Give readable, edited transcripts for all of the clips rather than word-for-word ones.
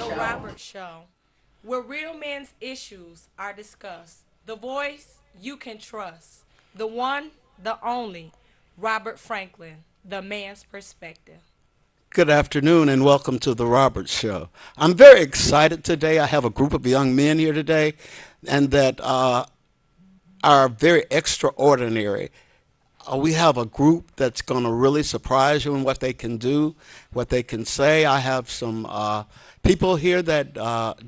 The Robert Show, where real men's issues are discussed. The voice you can trust. The one, the only, Robert Franklin, the man's perspective. Good afternoon and welcome to the Roberts Show. I'm very excited today. I have a group of young men here today and that are very extraordinary. We have a group that's going to really surprise you in what they can do, what they can say. I have some people here that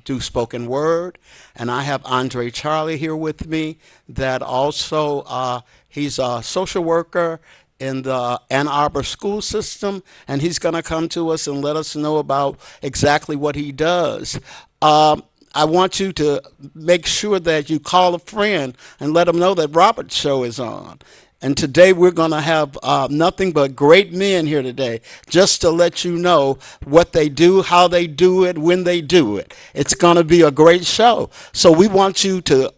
do spoken word, and I have Andre Charlie here with me that also, he's a social worker in the Ann Arbor school system, and he's going to come to us and let us know about exactly what he does. I want you to make sure that you call a friend and let them know that Robert's show is on. And today we're going to have nothing but great men here today, just to let you know what they do, how they do it, when they do it. It's going to be a great show. So we want you to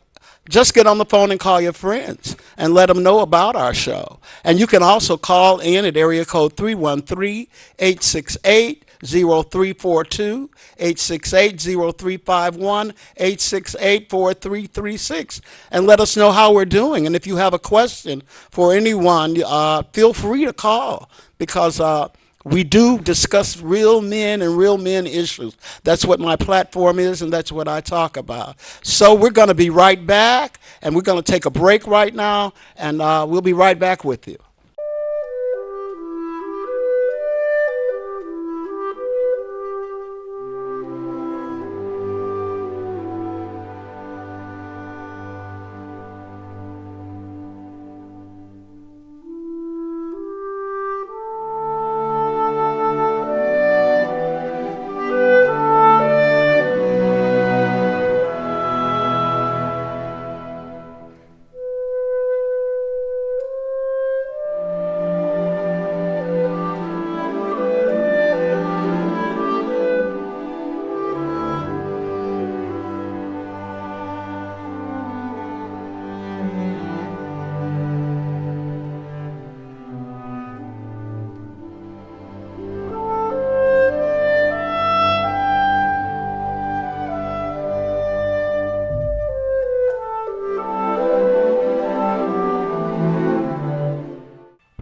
just get on the phone and call your friends and let them know about our show. And you can also call in at area code 313-868-0342, 868-0351, 868-4336, and let us know how we're doing. And if you have a question for anyone, feel free to call because we do discuss real men and real men issues. That's what my platform is, and that's what I talk about. So we're going to be right back, and we're going to take a break right now, and we'll be right back with you.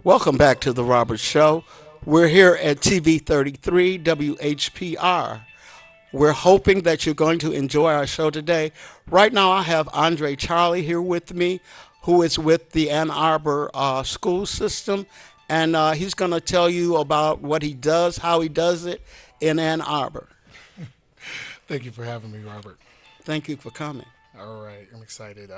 Welcome back to the Robert Show. We're here at TV 33 WHPR. We're hoping that you're going to enjoy our show today. Right now, I have Andre Charlie here with me, who is with the Ann Arbor school system, and he's going to tell you about what he does, how he does it in Ann Arbor. Thank you for having me, Robert. Thank you for coming. All right, I'm excited.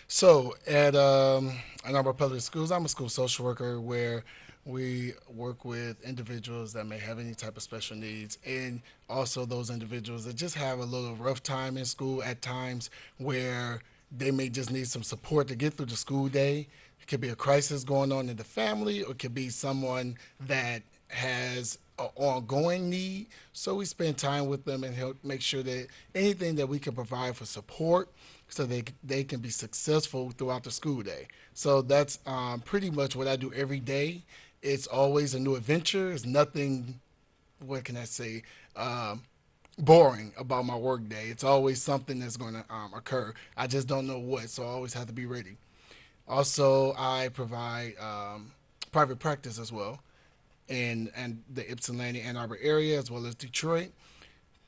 So at Ann Arbor Public Schools, I'm a school social worker where we work with individuals that may have any type of special needs, and also those individuals that just have a little rough time in school at times where they may just need some support to get through the school day. It could be a crisis going on in the family, or it could be someone that has an ongoing need. So we spend time with them and help make sure that anything that we can provide for support so they can be successful throughout the school day. So that's pretty much what I do every day. It's always a new adventure. It's nothing, what can I say, boring about my work day. It's always something that's going to occur. I just don't know what, so I always have to be ready. Also, I provide private practice as well in the Ypsilanti Ann Arbor area as well as Detroit.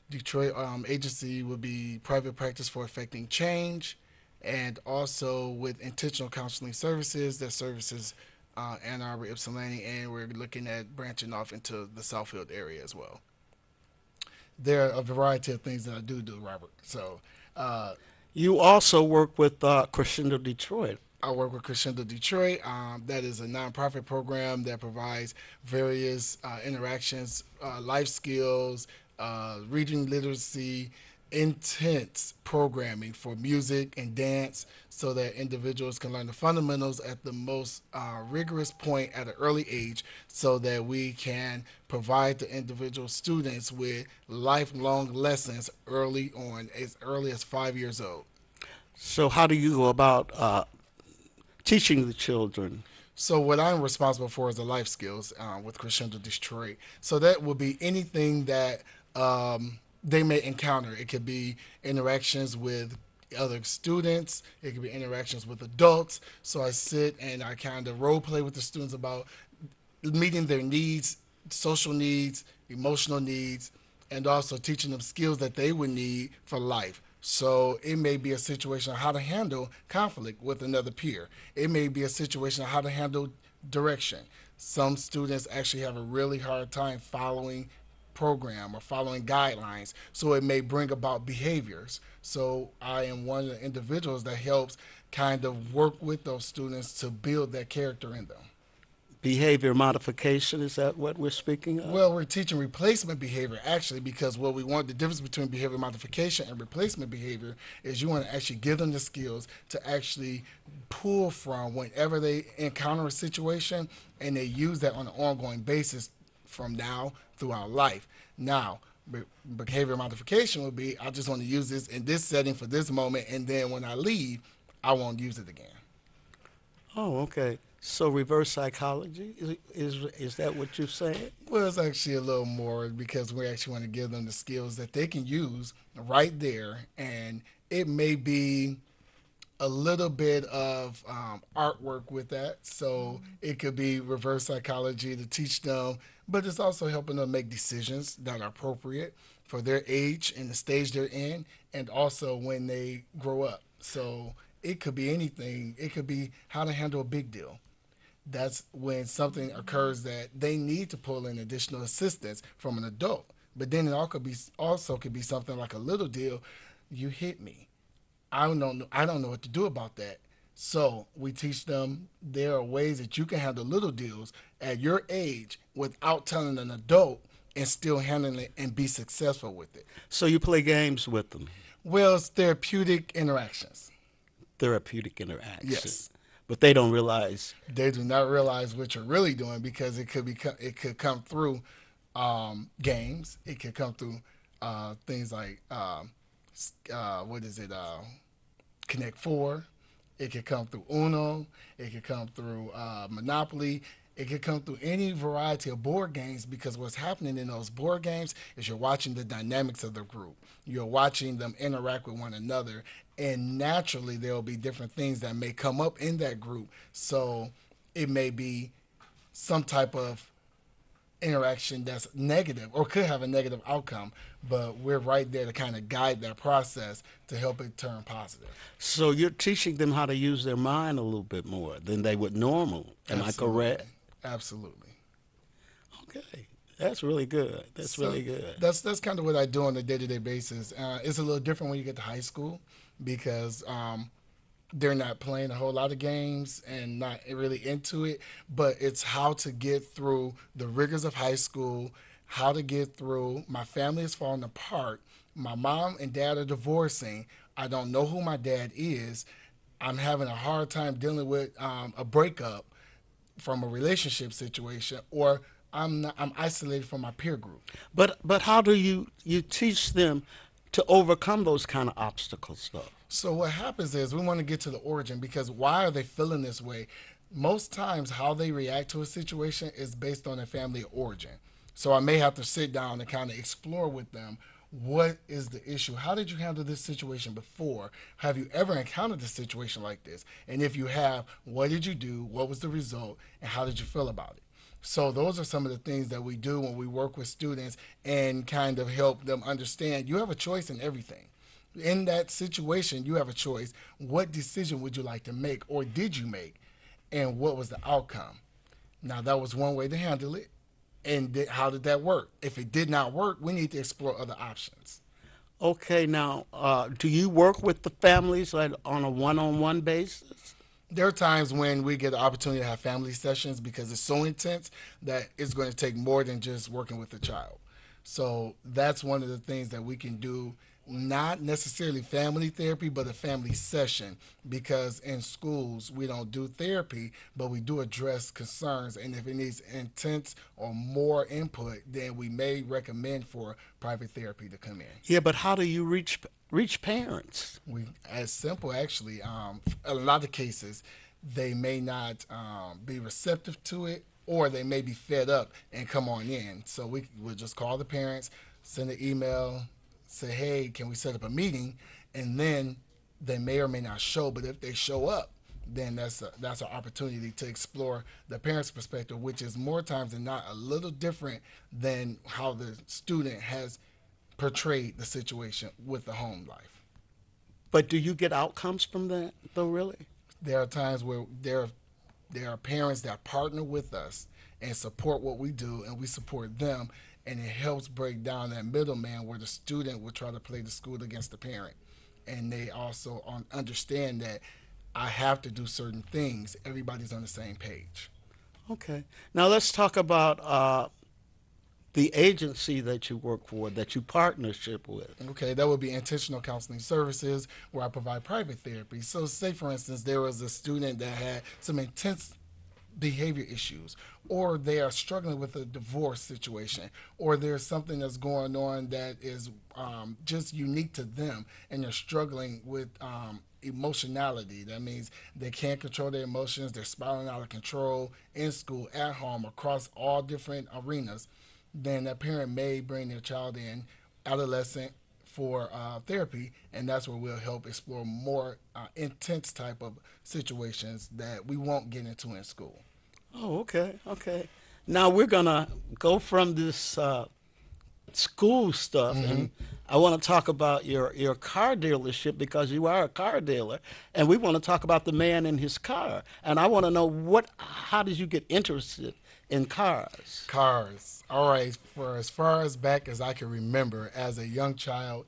Detroit agency would be private practice for affecting change, and also with intentional counseling services that services Ann Arbor, Ypsilanti, and we're looking at branching off into the Southfield area as well. There are a variety of things that I do, Robert. So uh, You also work with Crescendo Detroit. I work with Crescendo Detroit. That is a nonprofit program that provides various interactions, life skills, reading literacy, intense programming for music and dance so that individuals can learn the fundamentals at the most rigorous point at an early age so that we can provide the individual students with lifelong lessons early on, as early as 5 years old. So, how do you go about teaching the children? So what I'm responsible for is the life skills with Crescendo Detroit. So that would be anything that they may encounter. It could be interactions with other students. It could be interactions with adults. So I sit and I kind of role play with the students about meeting their needs, social needs, emotional needs, and also teaching them skills that they would need for life. So it may be a situation of how to handle conflict with another peer. It may be a situation of how to handle direction. Some students actually have a really hard time following program or following guidelines, so it may bring about behaviors. So I am one of the individuals that helps kind of work with those students to build that character in them. Behavior modification, is that what we're speaking of? Well, we're teaching replacement behavior actually, because what we want, the difference between behavior modification and replacement behavior is you want to actually give them the skills to actually pull from whenever they encounter a situation, and they use that on an ongoing basis from now throughout life. Now, behavior modification would be I just want to use this in this setting for this moment, and then when I leave, I won't use it again. Oh, okay. So reverse psychology, is that what you're saying? Well, it's actually a little more because we actually want to give them the skills that they can use right there. And it may be a little bit of artwork with that. So it could be reverse psychology to teach them, but it's also helping them make decisions that are appropriate for their age and the stage they're in, and also when they grow up. So it could be anything. It could be how to handle a big deal. That's when something occurs that they need to pull in additional assistance from an adult. But then it also could be something like a little deal. You hit me. I don't know what to do about that. So we teach them there are ways that you can handle little deals at your age without telling an adult, and still handling it and be successful with it. So you play games with them, Well, it's therapeutic interactions. therapeutic interaction. Yes. But they don't realize. They do not realize what you're really doing, because it could come through games. It could come through things like what is it? Connect Four. It could come through Uno. It could come through Monopoly. It could come through any variety of board games, because what's happening in those board games is you're watching the dynamics of the group. You're watching them interact with one another, and naturally there will be different things that may come up in that group. So it may be some type of interaction that's negative or could have a negative outcome, but we're right there to kind of guide that process to help it turn positive. So you're teaching them how to use their mind a little bit more than they would normal. Am I correct? Absolutely. Okay. That's really good. That's So really good. That's kind of what I do on a day-to-day basis. It's a little different when you get to high school, because they're not playing a whole lot of games and not really into it, but it's how to get through the rigors of high school, how to get through. My family is falling apart. My mom and dad are divorcing. I don't know who my dad is. I'm having a hard time dealing with a breakup from a relationship situation, or I'm isolated from my peer group. But how do you teach them to overcome those kind of obstacles, though? So what happens is we want to get to the origin, because why are they feeling this way? Most times how they react to a situation is based on their family of origin. So I may have to sit down and kind of explore with them, what is the issue? How did you handle this situation before? Have you ever encountered a situation like this? And if you have, what did you do? What was the result? And how did you feel about it? So those are some of the things that we do when we work with students, and kind of help them understand you have a choice in everything. In that situation, you have a choice. What decision would you like to make, or did you make? And what was the outcome? Now, that was one way to handle it. And how did that work? If it did not work, we need to explore other options. Okay, now, do you work with the families like on a one-on-one basis? There are times when we get the opportunity to have family sessions, because it's so intense that it's going to take more than just working with the child. So that's one of the things that we can do, not necessarily family therapy, but a family session, because in schools we don't do therapy, but we do address concerns. And if it needs intense or more input, then we may recommend for private therapy to come in. Yeah, but how do you reach parents? We, as simple actually, a lot of cases, they may not be receptive to it, or they may be fed up and come on in. So we will just call the parents, send an email, say, hey, can we set up a meeting? And then they may or may not show, but if they show up, then that's an opportunity to explore the parent's perspective, which is more times than not a little different than how the student has portrayed the situation with the home life. But do you get outcomes from that, though, really? There are times where there are parents that partner with us and support what we do, and we support them, and it helps break down that middleman where the student will try to play the school against the parent, and they also understand that I have to do certain things. Everybody's on the same page. Okay. Now let's talk about the agency that you work for, that you partnership with. Okay, that would be intentional counseling services where I provide private therapy. So, say for instance, there was a student that had some intense behavior issues, or they are struggling with a divorce situation, or there's something that's going on that is just unique to them, and they're struggling with emotionality. That means they can't control their emotions, they're spiraling out of control in school, at home, across all different arenas. Then that parent may bring their child in, adolescent, for therapy, and that's where we'll help explore more intense type of situations that we won't get into in school. Oh, okay, okay. Now we're gonna go from this school stuff, and I want to talk about your car dealership because you are a car dealer, and we want to talk about the man in his car. And I want to know how did you get interested in cars? Cars. All right. For as far as back as I can remember, as a young child,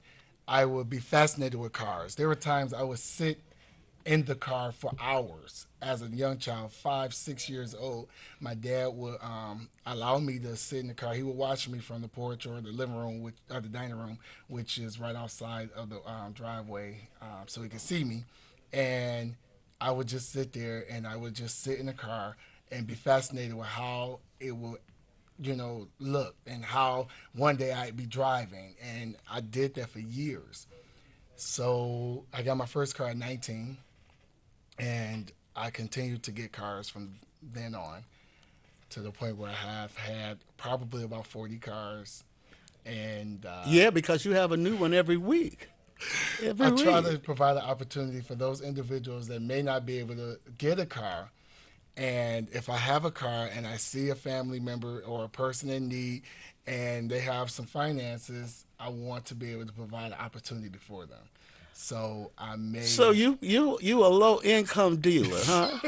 I would be fascinated with cars. There were times I would sit in the car for hours as a young child, 5, 6 years old. My dad would allow me to sit in the car. He would watch me from the porch or the living room, or the dining room, which is right outside of the driveway, so he could see me. And I would just sit there, and I would just sit in the car and be fascinated with how it would, look, and how one day I'd be driving. And I did that for years. So I got my first car at 19, and I continued to get cars from then on to the point where I have had probably about 40 cars. And Yeah, because you have a new one every week. Every I try week. to provide an opportunity for those individuals that may not be able to get a car. And if I have a car and I see a family member or a person in need and they have some finances, I want to be able to provide an opportunity for them. So I may. So you a low income dealer, huh?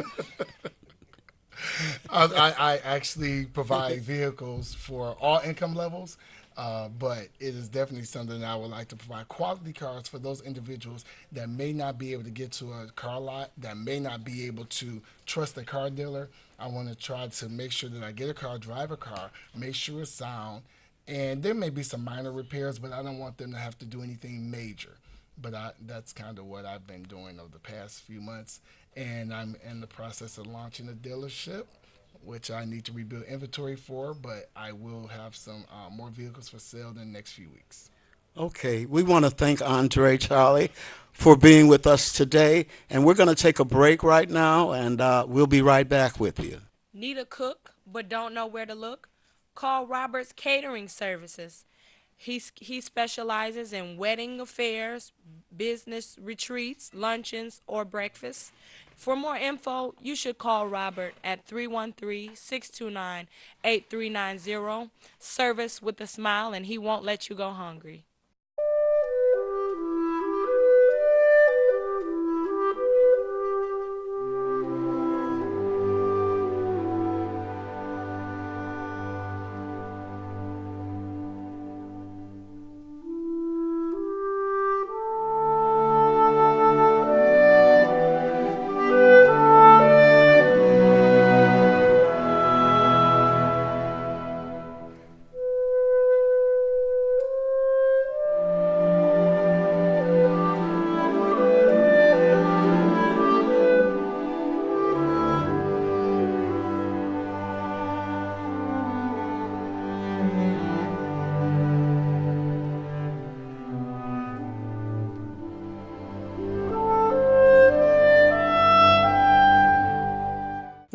I actually provide vehicles for all income levels, but it is definitely something that I would like to provide quality cars for those individuals that may not be able to get to a car lot, that may not be able to trust a car dealer. I want to try to make sure that I get a car, drive a car, make sure it's sound, and there may be some minor repairs, but I don't want them to have to do anything major. But that's kind of what I've been doing over the past few months. And I'm in the process of launching a dealership, which I need to rebuild inventory for, but I will have some more vehicles for sale in the next few weeks. Okay, we want to thank Andre Charlie for being with us today, and we're going to take a break right now, and we'll be right back with you. Need a cook but don't know where to look? Call Robert's Catering Services. He specializes in wedding affairs, business retreats, luncheons, or breakfasts. For more info, you should call Robert at 313-629-8390. Service with a smile, and he won't let you go hungry.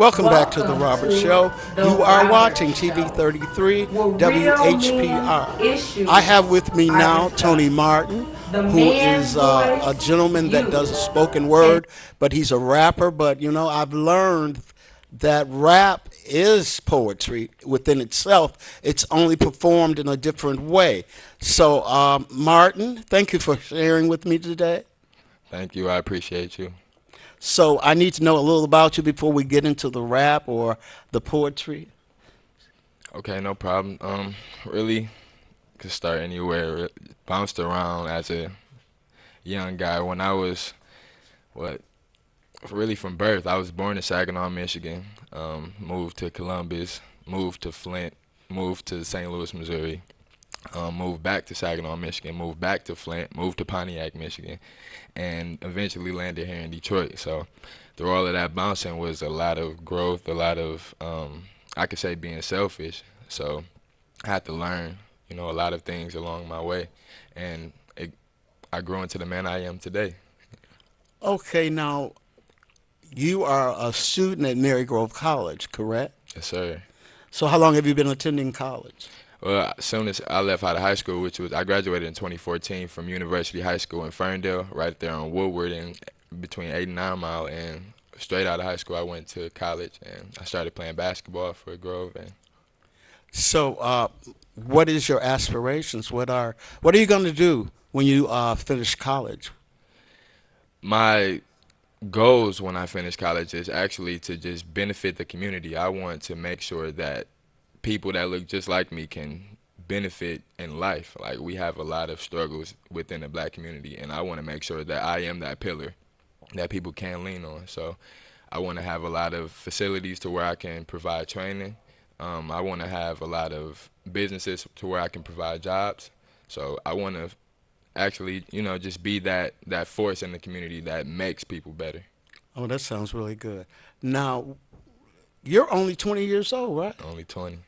Welcome back to the Robert Show. You are watching TV 33 WHPR. I have with me now Tony Martin, who is a gentleman that does a spoken word, but he's a rapper. But you know, I've learned that rap is poetry within itself. It's only performed in a different way. So, Martin, thank you for sharing with me today. Thank you. I appreciate you. So I need to know a little about you before we get into the rap or the poetry. Okay, no problem. Really could start anywhere. Bounced around as a young guy. When I was, what, really from birth, I was born in Saginaw, Michigan. Moved to Columbus, moved to Flint, moved to St. Louis, Missouri. Moved back to Saginaw, Michigan, moved back to Flint, moved to Pontiac, Michigan, and eventually landed here in Detroit. So through all of that bouncing was a lot of growth, a lot of, I could say, being selfish. So I had to learn, you know, a lot of things along my way, and I grew into the man I am today. Okay, now you are a student at Marygrove College, correct? Yes, sir. So how long have you been attending college? Well, as soon as I left out of high school, I graduated in 2014 from University High School in Ferndale, right there on Woodward, in between 8 and 9 Mile. And straight out of high school, I went to college and I started playing basketball for Grove. And So, what is your aspirations? What are you going to do when you finish college? my goals when I finish college is actually to just benefit the community. I want to make sure that people that look just like me can benefit in life. Like, we have a lot of struggles within the black community, and I want to make sure that I am that pillar that people can lean on. So I want to have a lot of facilities to where I can provide training. I want to have a lot of businesses to where I can provide jobs. So I want to actually, just be that force in the community that makes people better. Oh, that sounds really good. Now, you're only 20 years old, right? Only 20.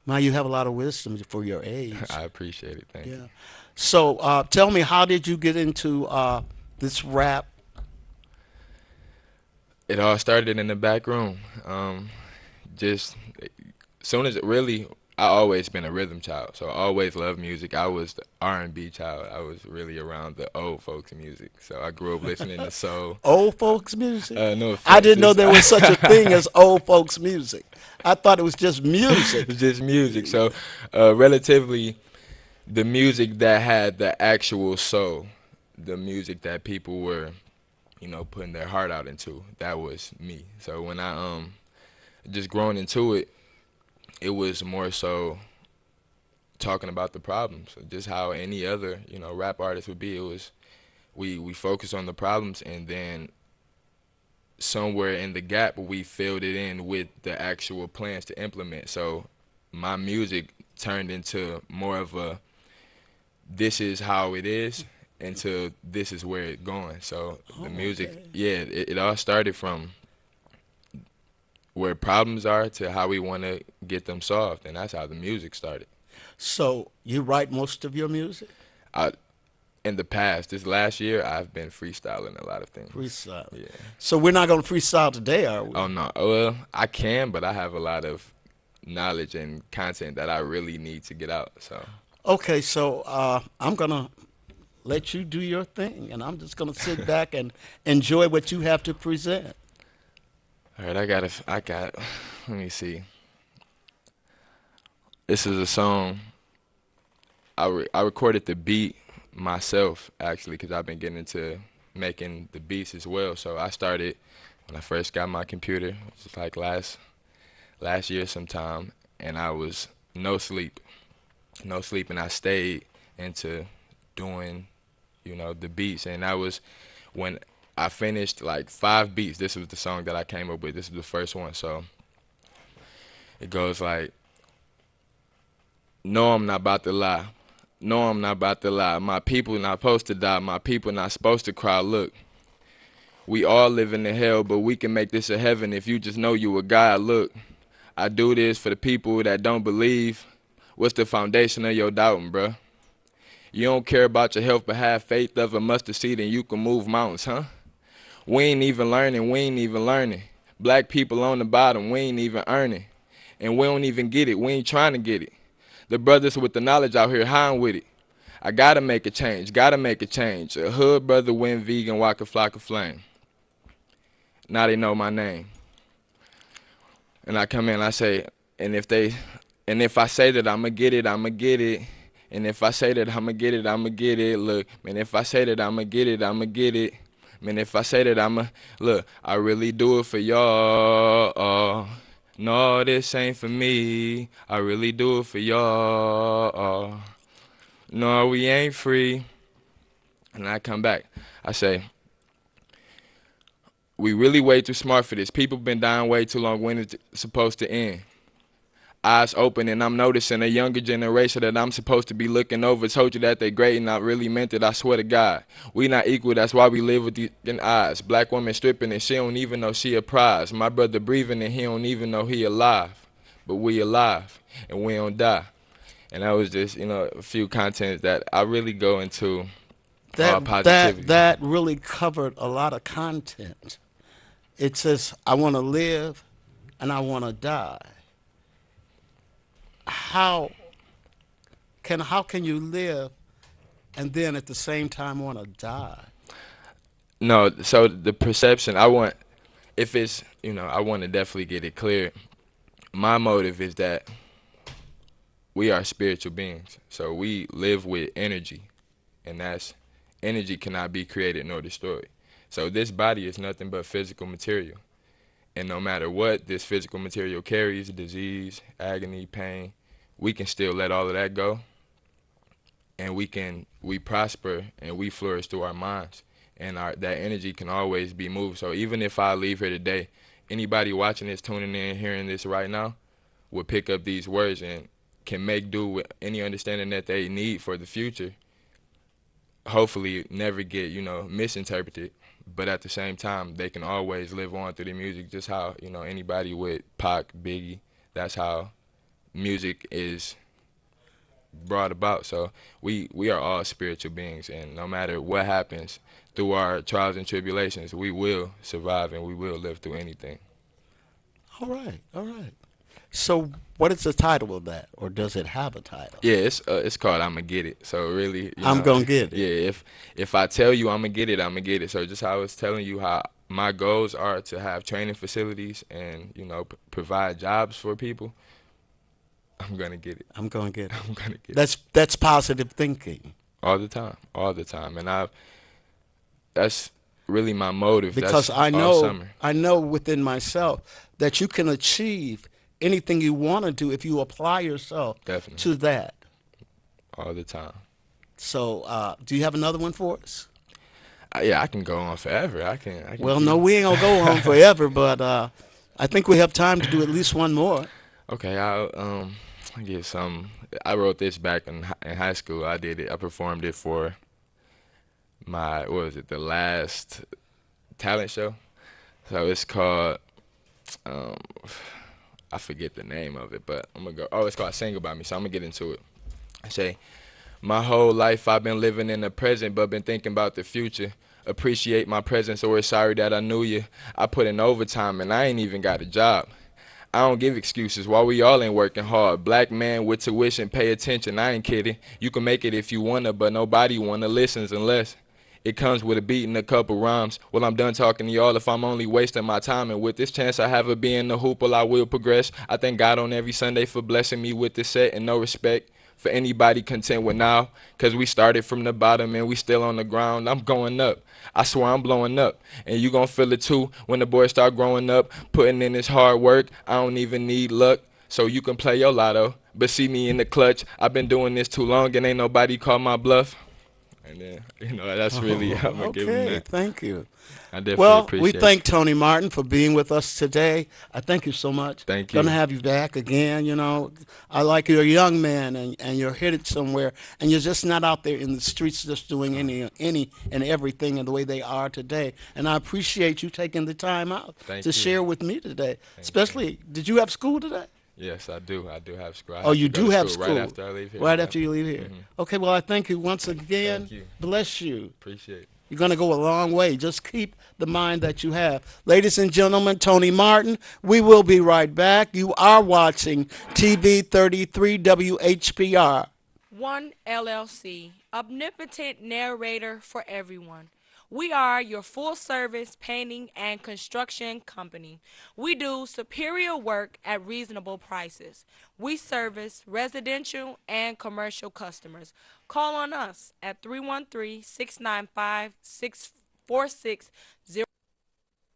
Now you have a lot of wisdom for your age. I appreciate it. Thank you. Yeah. So, tell me, how did you get into this rap? It all started in the back room. Just soon as I always been a rhythm child, so I always loved music. I was the R&B child. I was really around the old folks music, so I grew up listening to soul. Old folks music? No offense. I didn't know there was such a thing as old folks music. I thought it was just music. It's just music. So, relatively, the music that had the actual soul, the music that people were, putting their heart out into, that was me. So when I just growing into it, it was more so talking about the problems, just how any other, rap artist would be. It was we focus on the problems, and then somewhere in the gap we filled it in with the actual plans to implement. So my music turned into more of a, this is how it is, into this is where it's going. So the music, okay. yeah, it all started from where problems are to how we want to get them solved, and that's how the music started. So you write most of your music? In the past, this last year, I've been freestyling a lot of things. Freestyle. Yeah. So we're not going to freestyle today, are we? Oh, no. Well, I can, but I have a lot of knowledge and content that I really need to get out. So. Okay, so I'm going to let you do your thing, and I'm just going to sit back and enjoy what you have to present. All right, let me see. This is a song. I recorded the beat myself, actually, because I've been getting into making the beats as well. So I started when I first got my computer, which was like last year sometime, and I was no sleep, and I stayed into doing, the beats. And that was when I finished like 5 beats. This was the song that I came up with. This is the first one. So it goes like, no, I'm not about to lie. No, I'm not about to lie. My people not supposed to die. My people not supposed to cry. Look, we all live in the hell, but we can make this a heaven if you just know you a God. Look, I do this for the people that don't believe. What's the foundation of your doubting, bruh? You don't care about your health, but have faith of a mustard seed and you can move mountains, huh? We ain't even learning. Black people on the bottom, we ain't even earning. And we don't even get it. We ain't trying to get it. The brothers with the knowledge out here hiding with it. I gotta make a change, gotta make a change. A hood brother went vegan, Waka Flocka Flame. Now they know my name. And I come in, I say, and if I say that I'ma get it, I'ma get it. And if I say that I'ma get it, I'ma get it. Look, man, if I say that I'ma get it, I'ma get it. Man, if I say that look, I really do it for y'all. No, this ain't for me. I really do it for y'all. No, we ain't free. And I come back. I say, we really way too smart for this. People been dying way too long. When it's supposed to end? Eyes open, and I'm noticing a younger generation that I'm supposed to be looking over. Told you that they great, and I really meant it. I swear to God, we not equal. That's why we live with these eyes. Black woman stripping, and she don't even know she a prize. My brother breathing, and he don't even know he alive. But we alive, and we don't die. And that was just, a few contents that I really go into. That really covered a lot of content. It says, I want to live and I want to die. How can you live and then at the same time want to die? No, so the perception, I want to definitely get it clear. My motive is that we are spiritual beings. So we live with energy, and that's energy cannot be created nor destroyed. So this body is nothing but physical material. And no matter what this physical material carries, disease, agony, pain, we can still let all of that go. And we prosper and we flourish through our minds. And that energy can always be moved. So even if I leave here today, anybody watching this, tuning in, hearing this right now, will pick up these words and can make do with any understanding that they need for the future. Hopefully never get, misinterpreted. But at the same time, they can always live on through the music, just how, anybody with Pac, Biggie, that's how music is brought about. So we are all spiritual beings, and no matter what happens through our trials and tribulations, we will survive and we will live through anything. All right. So what is the title of that, or does it have a title? Yeah, it's called I'ma Get It. So really, I'm gonna get it. Yeah, if I tell you I'ma get it, I'ma get it. So just how I was telling you how my goals are to have training facilities and provide jobs for people, I'm gonna get it. I'm gonna get it. I'm gonna get it. That's positive thinking. All the time, and that's really my motive. Because that's I all know within myself that you can achieve anything you want to do if you apply yourself Definitely. to that. All the time. So, do you have another one for us? Yeah, I can go on forever. I can. Well, no, we ain't gonna go on forever, but I think we have time to do at least one more. Okay, I'll get some. I wrote this back in high school. I did it. I performed it for the last talent show. So it's called. I forget the name of it, but I'm gonna go. Oh, it's called "Sing About Me," so I'm gonna get into it. I say, my whole life I've been living in the present, but been thinking about the future. Appreciate my presence, or sorry that I knew you. I put in overtime and I ain't even got a job. I don't give excuses while we all ain't working hard. Black man with tuition, pay attention, I ain't kidding. You can make it if you wanna, but nobody wanna listen unless it comes with a beat and a couple rhymes. Well, I'm done talking to y'all if I'm only wasting my time. And with this chance I have of being the hooper, I will progress. I thank God on every Sunday for blessing me with this set, and no respect for anybody content with now. Cause we started from the bottom and we still on the ground. I'm going up. I swear I'm blowing up. And you gon' feel it too when the boys start growing up. Putting in this hard work, I don't even need luck. So you can play your lotto, but see me in the clutch. I've been doing this too long and ain't nobody call my bluff. And then, that's really, I'm going to give him that. Thank you. I definitely appreciate we thank Tony Martin for being with us today. I thank you so much. Thank you. Gonna have you back again. I like you're a young man and you're headed somewhere, and you're just not out there in the streets just doing any and everything in the way they are today. And I appreciate you taking the time out to share with me today. Especially, did you have school today? Yes, I do. I do have school. Oh, you do have school. Right after I leave here. Right after you leave here. Mm-hmm. Okay, well, I thank you once again. Thank you. Bless you. Appreciate it. You're going to go a long way. Just keep the mind that you have. Ladies and gentlemen, Tony Martin, we will be right back. You are watching TV 33 WHPR. One LLC, omnipotent narrator for everyone. We are your full service painting and construction company. We do superior work at reasonable prices. We service residential and commercial customers. Call on us at 313-695-6460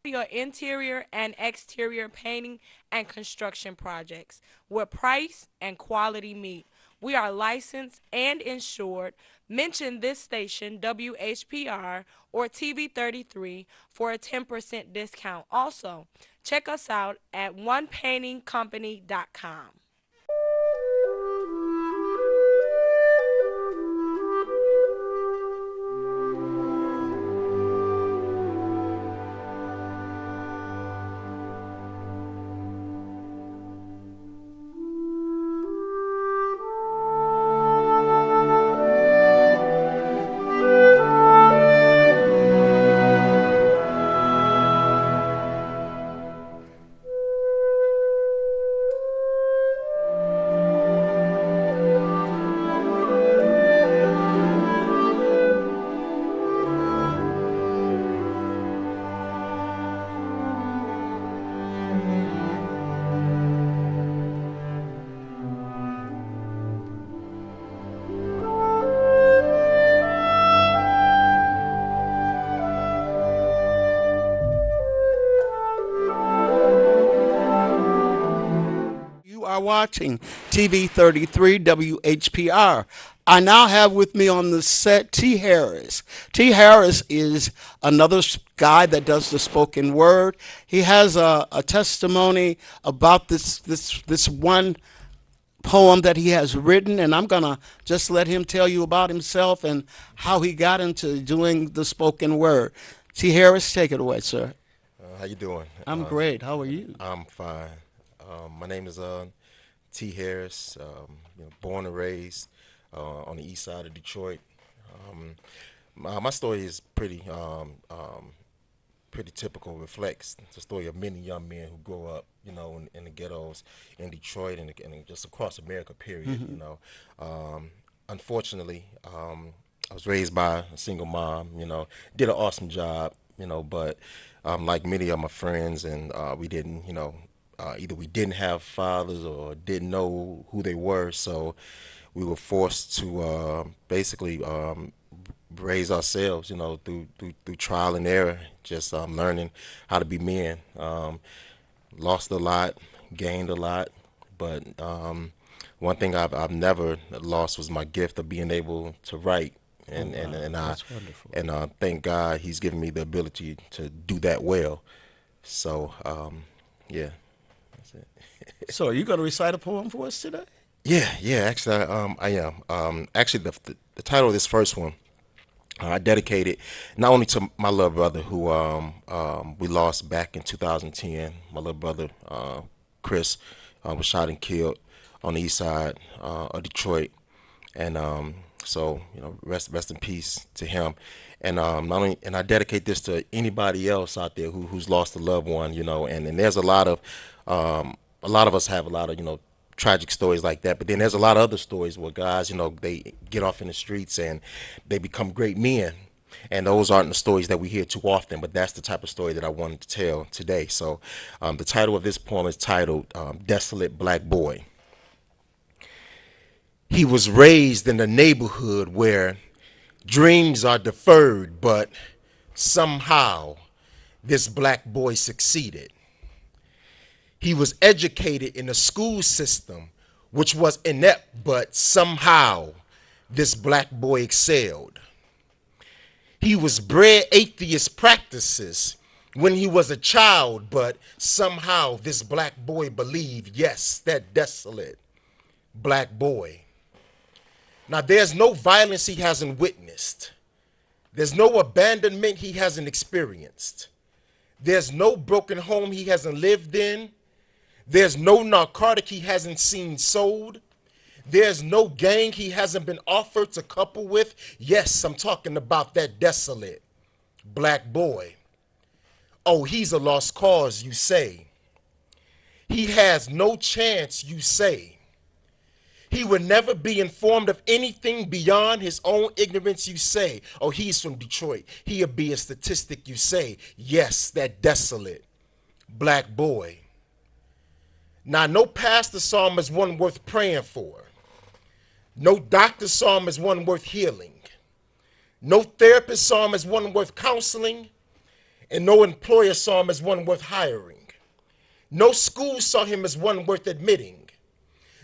your interior and exterior painting and construction projects where price and quality meet. We are licensed and insured. Mention this station, WHPR or TV33, for a 10% discount. Also, check us out at onepaintingcompany.com. You are watching TV 33 WHPR. I now have with me on the set T. Harris. T. Harris is another guy that does the spoken word. He has a testimony about this one poem that he has written, and I'm going to just let him tell you about himself and how he got into doing the spoken word. T. Harris, take it away, sir. How you doing? I'm great. How are you? I'm fine. My name is T. Harris. Born and raised on the east side of Detroit. My story is pretty typical. Reflects the story of many young men who grow up, in the ghettos in Detroit and just across America. Period. Unfortunately, I was raised by a single mom. Did an awesome job. But like many of my friends, and we didn't, either we didn't have fathers or didn't know who they were, so we were forced to basically raise ourselves, through trial and error, just learning how to be men. Lost a lot, gained a lot, but one thing I've never lost was my gift of being able to write. And That's wonderful. and thank God he's given me the ability to do that well. So yeah, that's it. So are you going to recite a poem for us today? Yeah. Actually, I am. Actually, the title of this first one, I dedicated not only to my little brother who we lost back in 2010. My little brother Chris was shot and killed on the east side of Detroit, and so rest in peace to him. And not only, and I dedicate this to anybody else out there who's lost a loved one. And there's a lot of us have a lot of tragic stories like that. But then there's a lot of other stories where guys they get off in the streets and they become great men. And those aren't the stories that we hear too often, but that's the type of story that I wanted to tell today. So the title of this poem is titled Desolate Black Boy. He was raised in a neighborhood where dreams are deferred, but somehow this black boy succeeded. He was educated in a school system which was inept, but somehow this black boy excelled. He was bred atheist practices when he was a child, but somehow this black boy believed, yes, that desolate black boy. Now, there's no violence he hasn't witnessed. There's no abandonment he hasn't experienced. There's no broken home he hasn't lived in. There's no narcotic he hasn't seen sold. There's no gang he hasn't been offered to couple with. Yes, I'm talking about that desolate Black boy. Oh, he's a lost cause, you say. He has no chance, you say. He would never be informed of anything beyond his own ignorance, you say. Oh, he's from Detroit. He'll be a statistic, you say. Yes, that desolate black boy. Now, no pastor saw him as one worth praying for. No doctor saw him as one worth healing. No therapist saw him as one worth counseling. And no employer saw him as one worth hiring. No school saw him as one worth admitting.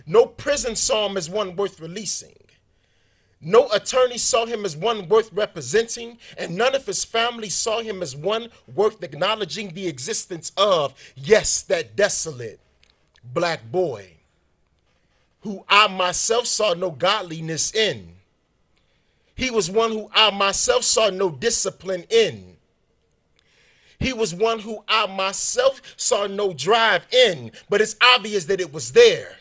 No prison saw him as one worth releasing. No attorney saw him as one worth representing, and none of his family saw him as one worth acknowledging the existence of. Yes, that desolate black boy, who I myself saw no godliness in. He was one who I myself saw no discipline in. He was one who I myself saw no drive in, but it's obvious that it was there.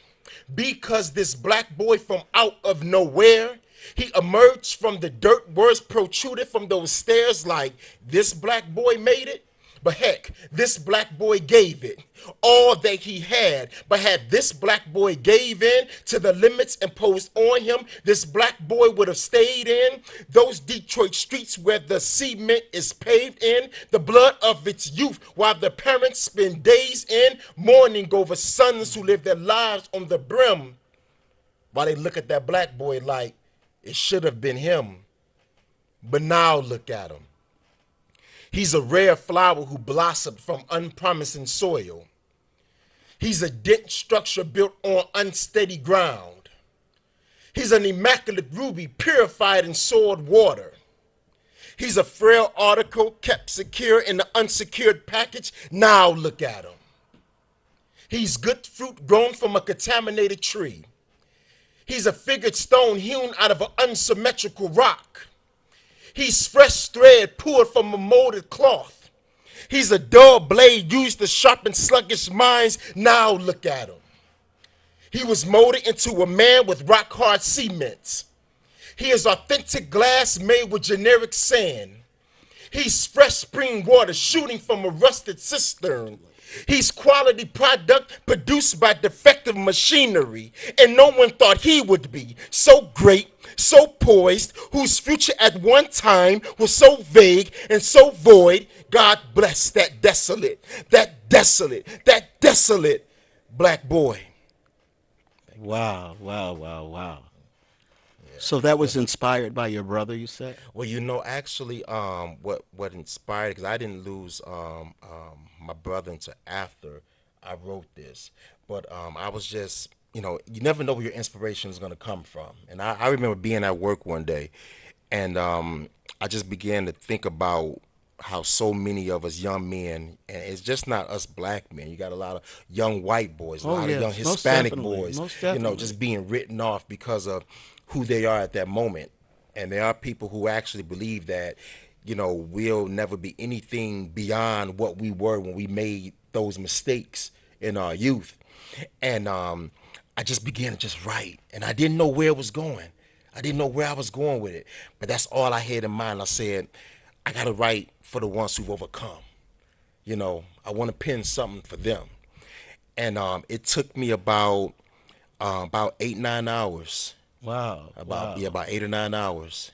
Because this black boy from out of nowhere, he emerged from the dirt, words protruded from those stairs like, this black boy made it? But heck, this black boy gave it all that he had. But had this black boy gave in to the limits imposed on him, this black boy would have stayed in those Detroit streets where the cement is paved in the blood of its youth, while the parents spend days in mourning over sons who live their lives on the brim, while they look at that black boy like it should have been him. But now look at him. He's a rare flower who blossomed from unpromising soil. He's a dense structure built on unsteady ground. He's an immaculate ruby purified in soiled water. He's a frail article kept secure in the unsecured package. Now look at him. He's good fruit grown from a contaminated tree. He's a figured stone hewn out of an unsymmetrical rock. He's fresh thread poured from a molded cloth. He's a dull blade used to sharpen sluggish minds. Now look at him. He was molded into a man with rock-hard cement. He is authentic glass made with generic sand. He's fresh spring water shooting from a rusted cistern. He's quality product produced by defective machinery, and no one thought he would be so great, so poised, whose future at one time was so vague and so void. God bless that desolate black boy. Wow, wow, wow, wow. So that was inspired by your brother, you said? Well, actually, what inspired, because I didn't lose my brother until after I wrote this, but I was just, you never know where your inspiration is going to come from. And I remember being at work one day, and I just began to think about how so many of us young men, and it's just not us black men, you got a lot of young white boys, a lot of young Hispanic boys, just being written off because of who they are at that moment. And there are people who actually believe that, we'll never be anything beyond what we were when we made those mistakes in our youth. And I just began to just write, and I didn't know where it was going. I didn't know where I was going with it, but that's all I had in mind. I said, I got to write for the ones who've overcome. I want to pen something for them. And it took me about 8-9 hours. Wow. About 8 or 9 hours.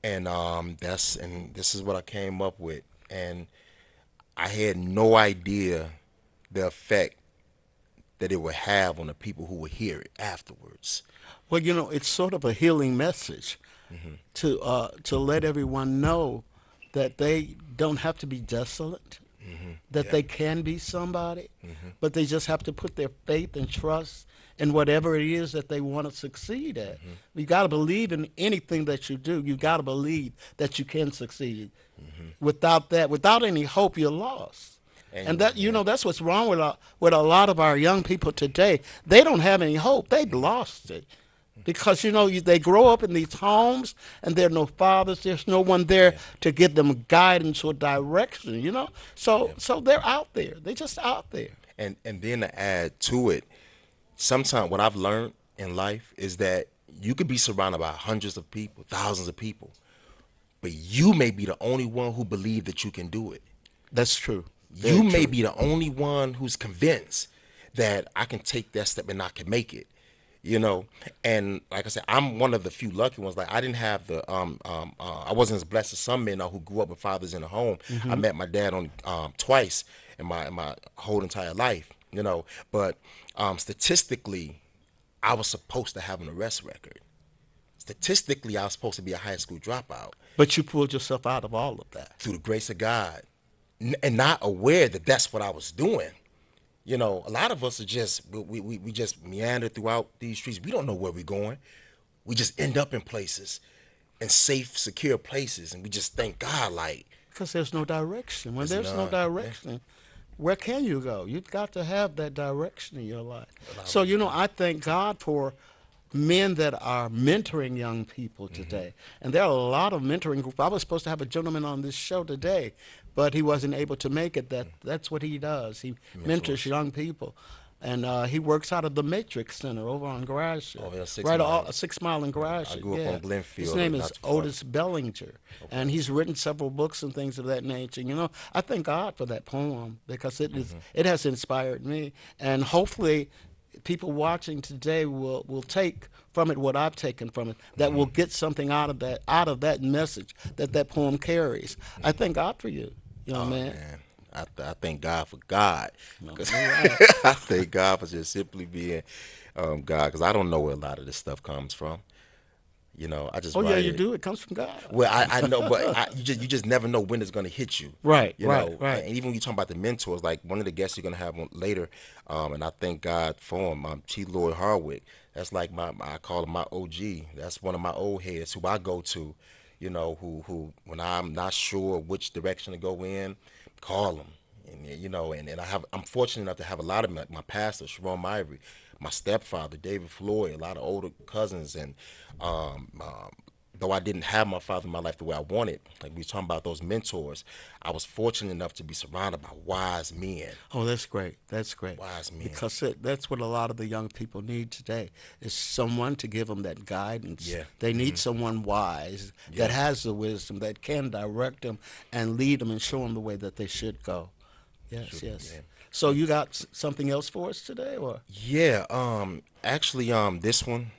And this is what I came up with. And I had no idea the effect that it would have on the people who would hear it afterwards. Well, it's sort of a healing message to let everyone know that they don't have to be desolate, that they can be somebody, but they just have to put their faith and trust in whatever it is that they want to succeed at. You got to believe in anything that you do. You got to believe that you can succeed. Without that, without any hope, you're lost. And that, that's what's wrong with a lot of our young people today. They don't have any hope. They've lost it. Because, they grow up in these homes and there are no fathers. There's no one there to give them guidance or direction, So they're out there. They're just out there. And then to add to it, sometimes what I've learned in life is that you could be surrounded by hundreds of people, thousands of people, but you may be the only one who believe that you can do it. That's true. You Very may true. be the only one who's convinced that I can take that step and I can make it. You know, and like I said, I'm one of the few lucky ones. Like I didn't have the I wasn't as blessed as some men who grew up with fathers in the home. I met my dad only twice in my whole entire life. You know, but statistically, I was supposed to have an arrest record. Statistically, I was supposed to be a high school dropout. But you pulled yourself out of all of that. Through the grace of God, and not aware that that's what I was doing. You know, a lot of us are just we just meander throughout these streets. We don't know where we're going. We just end up in places, in safe, secure places, and we just thank God like Because there's no direction. When There's there's no none, yeah. direction, where can you go? You've got to have that direction in your life. So, you know, I thank God for men that are mentoring young people today. And there are a lot of mentoring groups. I was supposed to have a gentleman on this show today, but he wasn't able to make it. That's what he does. He mentors young people. And he works out of the Matrix Center over on Gratiot. Oh, yeah, 6 right, Mile. 6 Mile in Gratiot. I grew up on Glenfield, His name not is too far. Otis Bellinger, and he's written several books and things of that nature. You know, I thank God for that poem because it has inspired me, and hopefully, people watching today will take from it what I've taken from it. That will get something out of that message that poem carries. I thank God for you, young man. man, I thank God for God. 'Cause All right. I thank God for just simply being God, because I don't know where a lot of this stuff comes from. You know, I just Oh yeah, write you it. do. It comes from God. Well, I know, but you just never know when it's gonna hit you. Right, You right, know, right. and even when you talk about the mentors, like one of the guests you're gonna have on later, and I thank God for him, T. Lloyd Hardwick. That's like I call him my OG. That's one of my old heads who I go to. You know, who when I'm not sure which direction to go in, call him. And you know, and I'm fortunate enough to have a lot of my pastor, Sharon Ivory, my stepfather, David Floyd, a lot of older cousins, and though I didn't have my father in my life the way I wanted, like we was talking about those mentors, I was fortunate enough to be surrounded by wise men. Oh, that's great. That's great. Wise men. Because that's what a lot of the young people need today is someone to give them that guidance. Yeah. They need someone wise that has the wisdom, that can direct them and lead them and show them the way that they should go. Yes, yes. yeah. So you got something else for us today, or? Yeah, actually, this one,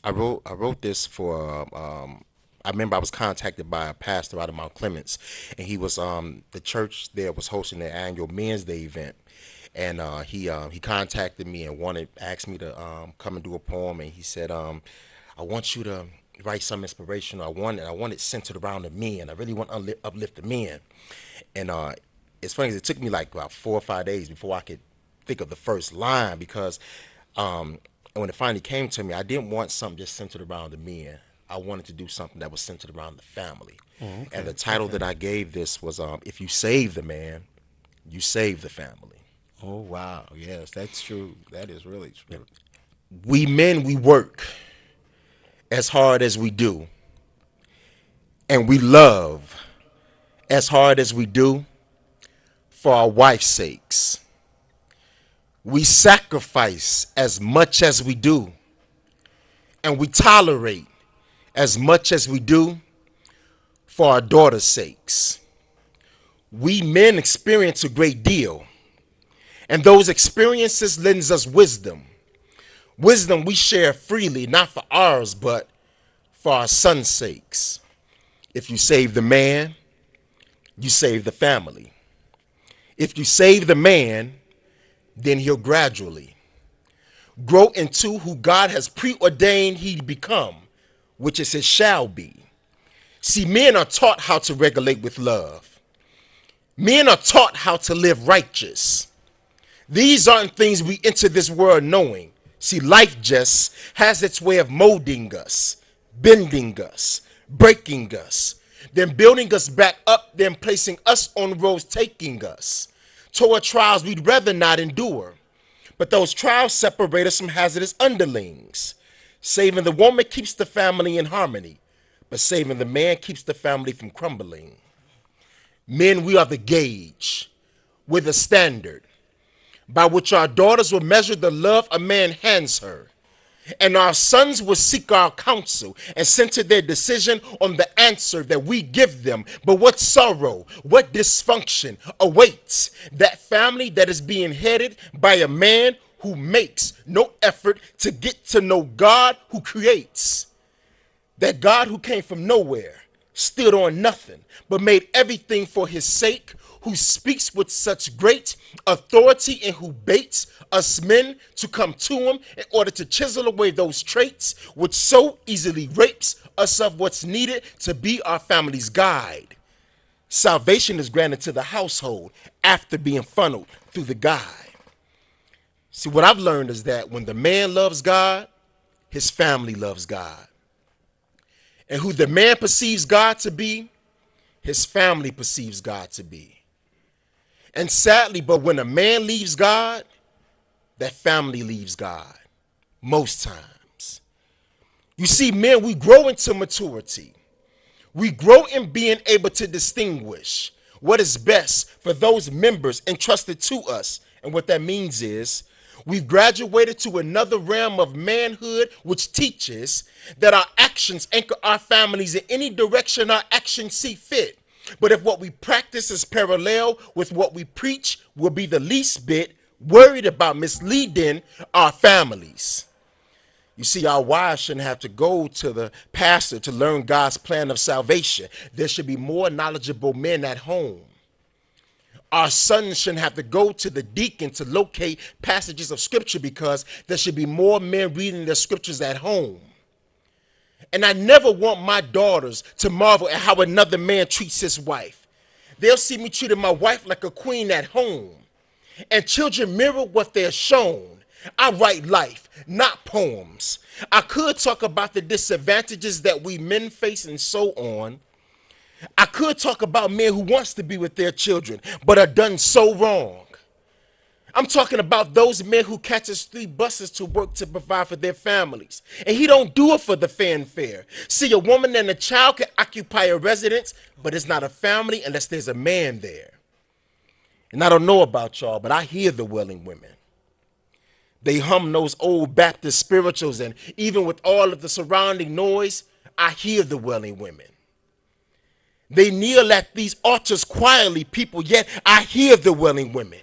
I wrote this for, I remember I was contacted by a pastor out of Mount Clemens, and he was, the church there was hosting their annual Men's Day event, and he contacted me and asked me to come and do a poem, and he said, I want you to write some inspiration. I want it centered around the men. I really want to uplift the men, and it's funny 'cause it took me like about 4 or 5 days before I could think of the first line, because when it finally came to me, I didn't want something just centered around the men. I wanted to do something that was centered around the family. And the title that I gave this was If You Save the Man, You Save the Family. Oh, wow. Yes, that's true. That is really true. We men, we work as hard as we do, and we love as hard as we do for our wife's sakes. We sacrifice as much as we do, and we tolerate as much as we do for our daughters' sakes. We men experience a great deal, and those experiences lends us wisdom. Wisdom we share freely, not for ours, but for our sons' sakes. If you save the man, you save the family. If you save the man, then he'll gradually grow into who God has preordained he become, which is his shall be. See, men are taught how to regulate with love. Men are taught how to live righteous. These aren't things we enter this world knowing. See, life just has its way of molding us, bending us, breaking us, then building us back up, then placing us on roads taking us toward trials we'd rather not endure. But those trials separate us from hazardous underlings. Saving the woman keeps the family in harmony, but saving the man keeps the family from crumbling. Men, we are the gauge, we're the standard by which our daughters will measure the love a man hands her. And our sons will seek our counsel and center their decision on the answer that we give them. But what sorrow, what dysfunction awaits that family that is being headed by a man who makes no effort to get to know God who creates? That God who came from nowhere, stood on nothing, but made everything for his sake, who speaks with such great authority and who baits us men to come to him in order to chisel away those traits which so easily rapes us of what's needed to be our family's guide. Salvation is granted to the household after being funneled through the guide. See, what I've learned is that when the man loves God, his family loves God. And who the man perceives God to be, his family perceives God to be. And sadly, but when a man leaves God, that family leaves God, most times. You see, men, we grow into maturity. We grow in being able to distinguish what is best for those members entrusted to us. And what that means is we've graduated to another realm of manhood, which teaches that our actions anchor our families in any direction our actions see fit. But if what we practice is parallel with what we preach, we'll be the least bit worried about misleading our families. You see, our wives shouldn't have to go to the pastor to learn God's plan of salvation. There should be more knowledgeable men at home. Our sons shouldn't have to go to the deacon to locate passages of scripture because there should be more men reading their scriptures at home. And I never want my daughters to marvel at how another man treats his wife. They'll see me treating my wife like a queen at home. And children mirror what they're shown. I write life, not poems. I could talk about the disadvantages that we men face and so on. I could talk about men who wants to be with their children, but are done so wrong. I'm talking about those men who catches 3 buses to work to provide for their families. And he don't do it for the fanfare. See, a woman and a child can occupy a residence, but it's not a family unless there's a man there. And I don't know about y'all, but I hear the wailing women. They hum those old Baptist spirituals, and even with all of the surrounding noise, I hear the wailing women. They kneel at these altars quietly, people, yet I hear the wailing women.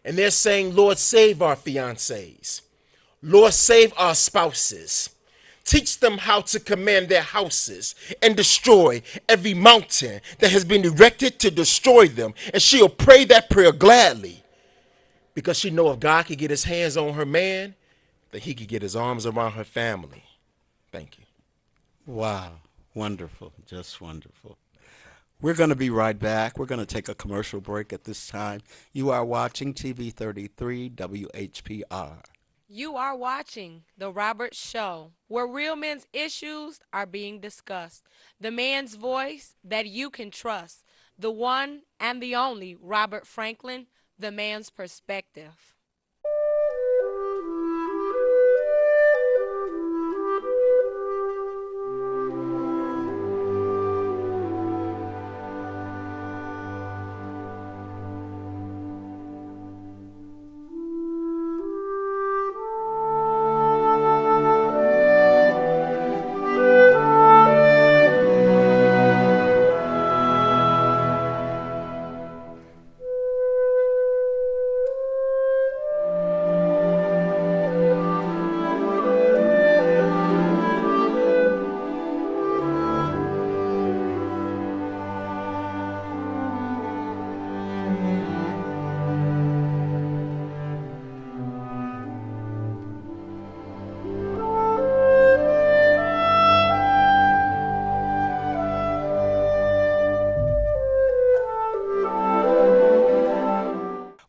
And they're saying, Lord, save our fiancés. Lord, save our spouses. Teach them how to command their houses and destroy every mountain that has been erected to destroy them. And she'll pray that prayer gladly because she knows if God could get his hands on her man, that he could get his arms around her family. Thank you. Wow. Wonderful. Just wonderful. We're going to be right back. We're going to take a commercial break at this time. You are watching TV 33 WHPR. You are watching The Robert Show, where real men's issues are being discussed. The man's voice that you can trust. The one and the only Robert Franklin, the man's perspective.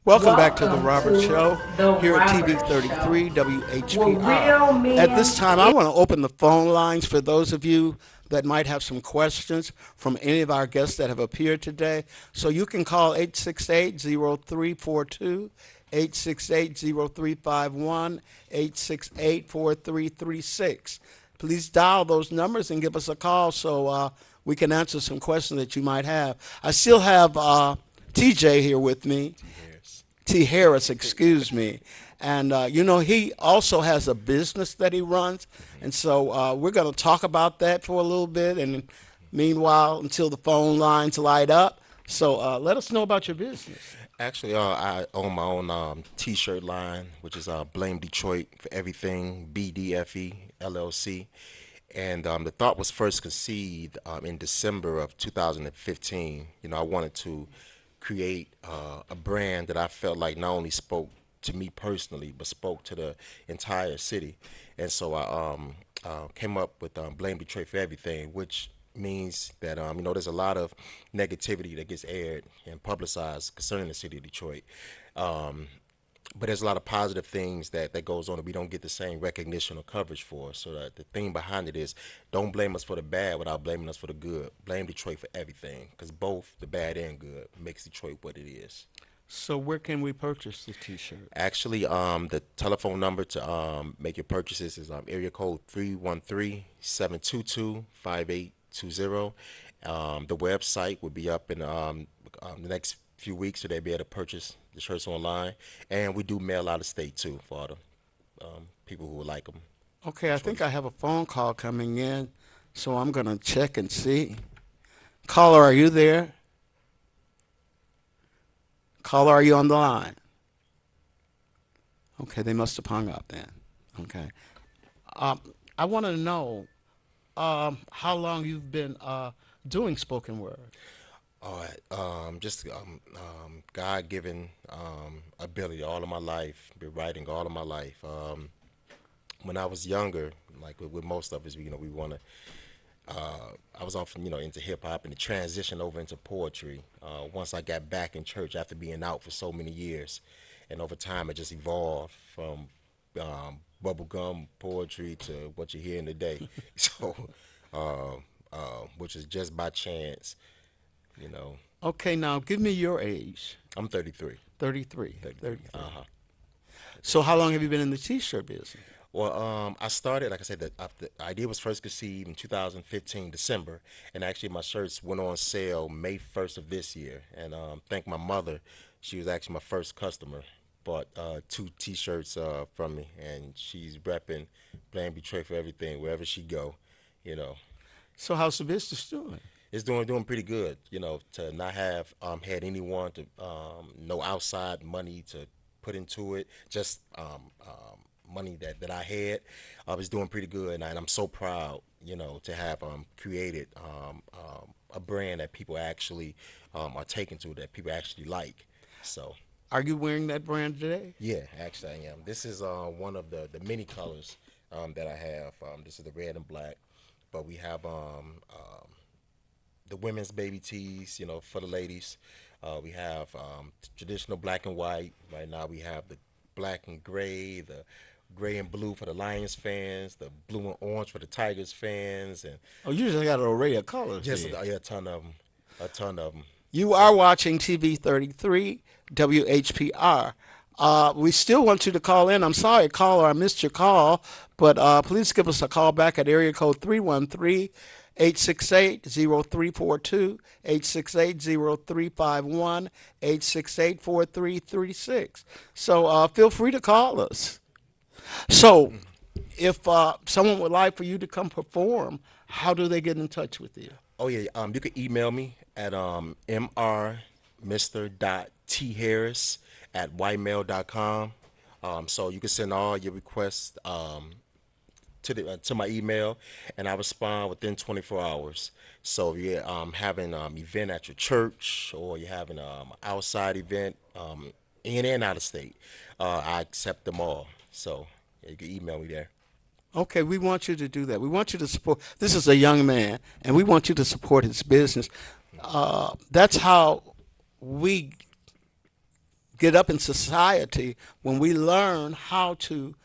Welcome back to The Robert Show here at TV 33 WHPR. At this time, I want to open the phone lines for those of you that might have some questions from any of our guests that have appeared today. So you can call 868-0342, 868-0351, 868-4336. Please dial those numbers and give us a call so we can answer some questions that you might have. I still have TJ here with me. T. Harris, excuse me. And, he also has a business that he runs. And so we're going to talk about that for a little bit. And meanwhile, until the phone lines light up. So let us know about your business. Actually, I own my own T-shirt line, which is Blame Detroit for Everything, BDFE LLC. And the thought was first conceived in December of 2015. I wanted to create a brand that I felt like not only spoke to me personally, but spoke to the entire city. And so I came up with Blame Detroit for Everything, which means that there's a lot of negativity that gets aired and publicized concerning the city of Detroit. But there's a lot of positive things that goes on that we don't get the same recognition or coverage for. So that the thing behind it is, don't blame us for the bad without blaming us for the good. Blame Detroit for everything, because both the bad and good makes Detroit what it is. So where can we purchase the T-shirt? Actually, the telephone number to make your purchases is area code 313-722-5820. The website will be up in the next few weeks, so they'll be able to purchase the shirts online. And we do mail out of state too for all the people who would like them. Okay, I think I have a phone call coming in, so I'm going to check and see. Caller, are you there? Caller, are you on the line? Okay, they must have hung up then. Okay. I want to know how long you've been doing spoken word. All right, just God-given ability all of my life. Been writing all of my life. When I was younger, like with most of us, we want to. I was often, into hip hop, and the transition over into poetry. Once I got back in church after being out for so many years, and over time it just evolved from bubblegum poetry to what you're hearing today. So, which is just by chance, Okay, now give me your age. I'm 33. 33. 33. Uh-huh. So how long have you been in the T-shirt business? Well, I started, like I said, the idea was first conceived in 2015, December, and actually my shirts went on sale May 1st of this year. And thank my mother, she was actually my first customer, bought 2 T-shirts from me, and she's repping Blame Detroit for Everything wherever she go, So how's the business doing? It's doing pretty good, to not have had anyone to no outside money to put into it, just money that I had. It's doing pretty good, and I'm so proud, to have created a brand that people actually are taking to, that people actually like. So. Are you wearing that brand today? Yeah, actually I am. This is one of the many colors that I have. This is the red and black, but we have the women's baby tees, for the ladies. We have traditional black and white. Right now we have the black and gray, the gray and blue for the Lions fans, the blue and orange for the Tigers fans, and Oh, you just got an array of colors. just here. a ton of them. A ton of them. You are watching TV 33 WHPR. We still want you to call in. I'm sorry, caller, I missed your call, but please give us a call back at area code 313-868-0342, 868-0351, 868-4336. So feel free to call us. So if someone would like for you to come perform, how do they get in touch with you? Oh yeah, you can email me at mr.tharris@whitemail.com. So you can send all your requests to my email, and I respond within 24 hours. So if you're having event at your church, or you're having outside event in and out of state, I accept them all. So you can email me there. Okay, we want you to do that. We want you to support. This is a young man, and we want you to support his business. That's how we get up in society, when we learn how to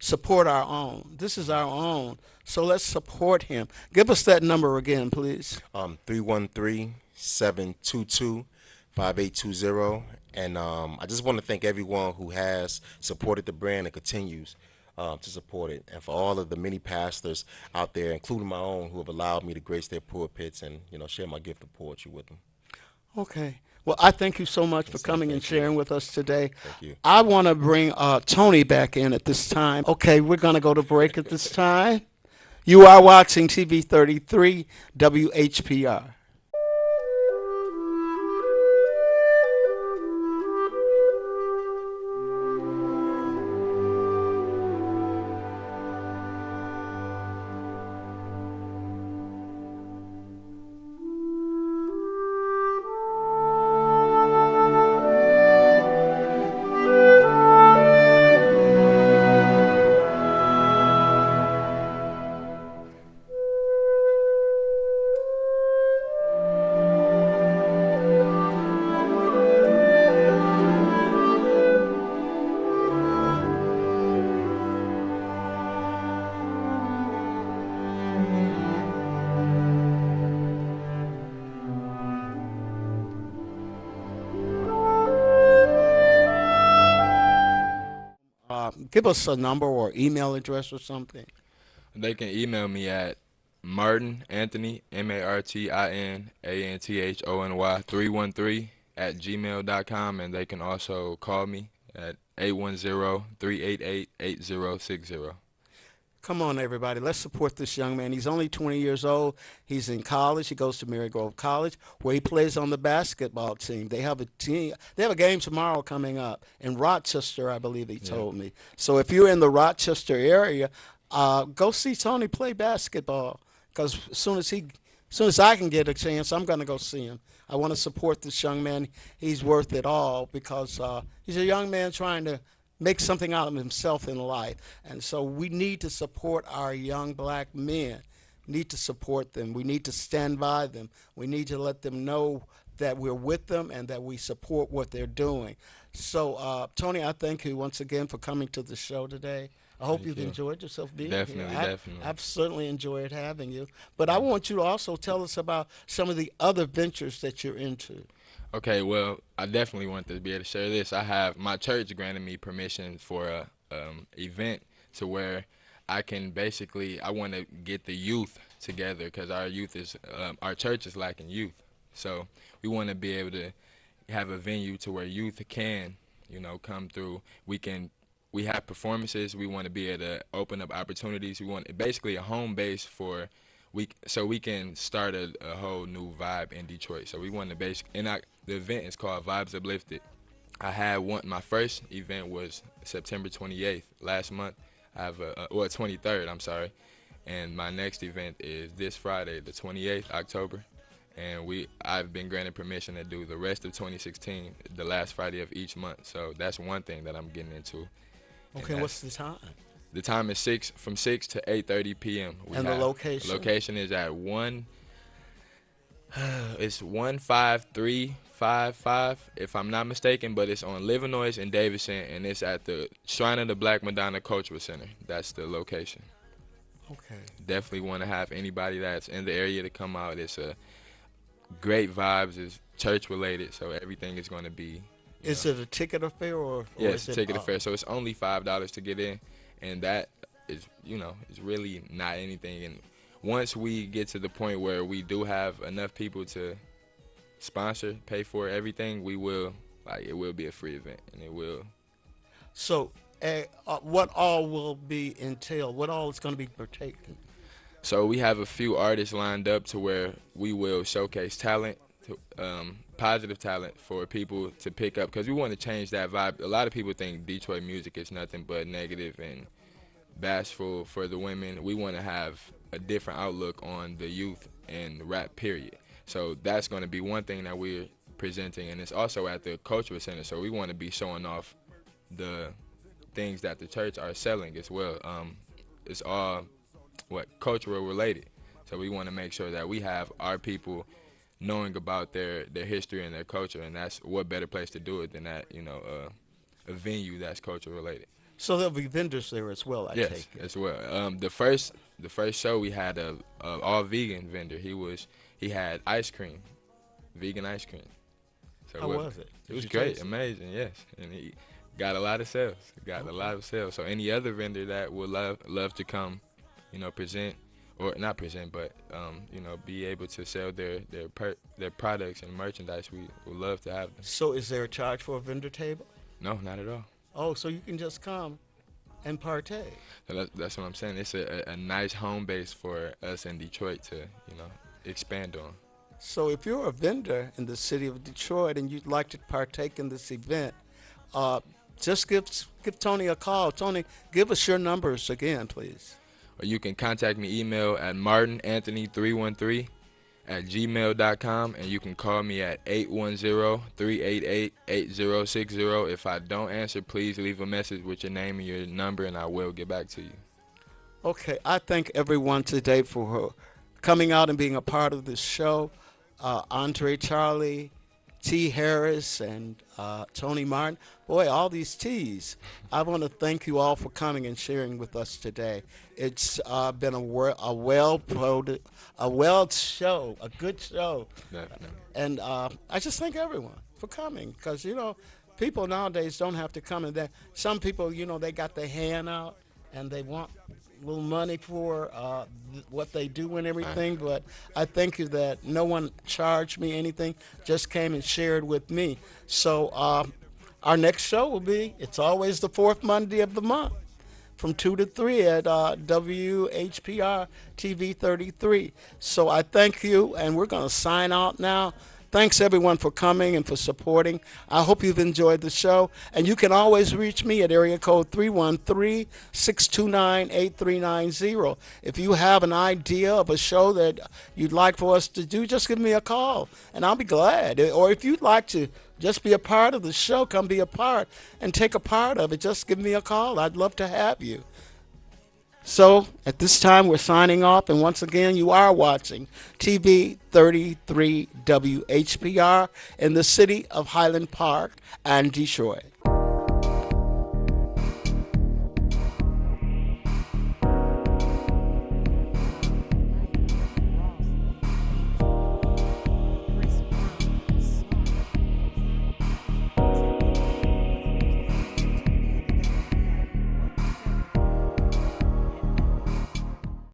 support our own. This is our own, so let's support him. Give us that number again, please. 313-722-5820. And I just want to thank everyone who has supported the brand and continues to support it, and for all of the many pastors out there, including my own, who have allowed me to grace their pulpits and share my gift of poetry with them. Okay. Well, I thank you so much for coming and thank you. sharing with us today. Thank you. I want to bring Tony back in at this time. Okay, we're going to go to break at this time. You are watching TV 33 WHPR. Give us a number or email address or something. They can email me at Martin Anthony, MartinAnthony 313 at gmail.com, and they can also call me at 810-388-8060. Come on, everybody. Let's support this young man. He's only 20 years old. He's in college. He goes to Marygrove College, where he plays on the basketball team. They have a team. They have a game tomorrow coming up in Rochester, I believe he told me. So if you're in the Rochester area, go see Tony play basketball. Because as soon as I can get a chance, I'm going to go see him. I want to support this young man. He's worth it all because he's a young man trying to make something out of himself in life. And so we need to support our young black men. We need to support them. We need to stand by them. We need to let them know that we're with them and that we support what they're doing. So, Tony, I thank you once again for coming to the show today. I hope you've enjoyed yourself being Definitely, here. definitely. I've certainly enjoyed having you. But I want you to also tell us about some of the other ventures that you're into. Okay, well, I definitely want to be able to share this. My church granted me permission for a event to where I can basically, I want to get the youth together because our church is lacking youth. So we want to be able to have a venue to where youth can, come through. We have performances. We want to be able to open up opportunities. We want basically a home base so we can start a whole new vibe in Detroit. So we want to the event is called Vibes Uplifted. My first event was September 28th last month. I have 23rd, I'm sorry. And my next event is this Friday, the 28th, October. And I've been granted permission to do the rest of 2016, the last Friday of each month. So that's one thing that I'm getting into. Okay, what's the time? The time is from 6 to 8:30 p.m. And the location? The location is at it's 15355, if I'm not mistaken, but it's on Livernois and Davidson, and it's at the Shrine of the Black Madonna Cultural Center. That's the location. Okay. Definitely want to have anybody that's in the area to come out. It's a great vibes. It's church related, so everything is going to be. Is it a ticket affair or yes, is it ticket affair. So it's only $5 to get in, and that is is really not anything. And once we get to the point where we do have enough people to pay for everything, it will be a free event, and it will. So, what all will be entailed? What all is going to be partaken? So we have a few artists lined up to where we will showcase talent, positive talent for people to pick up, because we want to change that vibe. A lot of people think Detroit music is nothing but negative and bashful for the women. We want to have a different outlook on the youth and rap, period. So that's going to be one thing that we're presenting, and it's also at the Cultural Center. So we want to be showing off the things that the church are selling as well. It's all cultural related. So we want to make sure that we have our people knowing about their history and their culture, and that's what better place to do it than at a venue that's culture related. So there'll be vendors there as well, I take it. Yes, as well. The first show we had a all vegan vendor. He had ice cream, vegan ice cream. So How was it? It was Did you great, taste it? amazing, yes. And he got a lot of sales. A lot of sales. So any other vendor that would love to come, present, or not present, but you know, be able to sell their products and merchandise. We would love to have them. So is there a charge for a vendor table? No, not at all. Oh, so you can just come and partake. So that's what I'm saying. It's a nice home base for us in Detroit to, you know, expand on. So if you're a vendor in the city of Detroit and you'd like to partake in this event, just give Tony a call. Tony, give us your numbers again, please. Or you can contact me email at martinanthony313@gmail.com, and you can call me at 810-388-8060. If I don't answer, please leave a message with your name and your number, and I will get back to you. Okay, I thank everyone today for coming out and being a part of this show. Andre Charlie, T. Harris, and Tony Martin. Boy, all these T's. I want to thank you all for coming and sharing with us today. It's been a well show, a good show. Definitely. And I just thank everyone for coming because, you know, people nowadays don't have to come in there. Some people, you know, they got their hand out and they want a little money for what they do and everything. But I thank you that no one charged me anything, just came and shared with me. So our next show will be, it's always the fourth Monday of the month, from 2 to 3 at WHPR TV 33. So I thank you, and we're going to sign out now. Thanks, everyone, for coming and for supporting. I hope you've enjoyed the show. And you can always reach me at area code 313-629-8390. If you have an idea of a show that you'd like for us to do, just give me a call, and I'll be glad. Or if you'd like to just be a part of the show, come be a part and take a part of it, just give me a call. I'd love to have you. So at this time, we're signing off, and once again, you are watching TV 33 WHPR in the city of Highland Park and Detroit.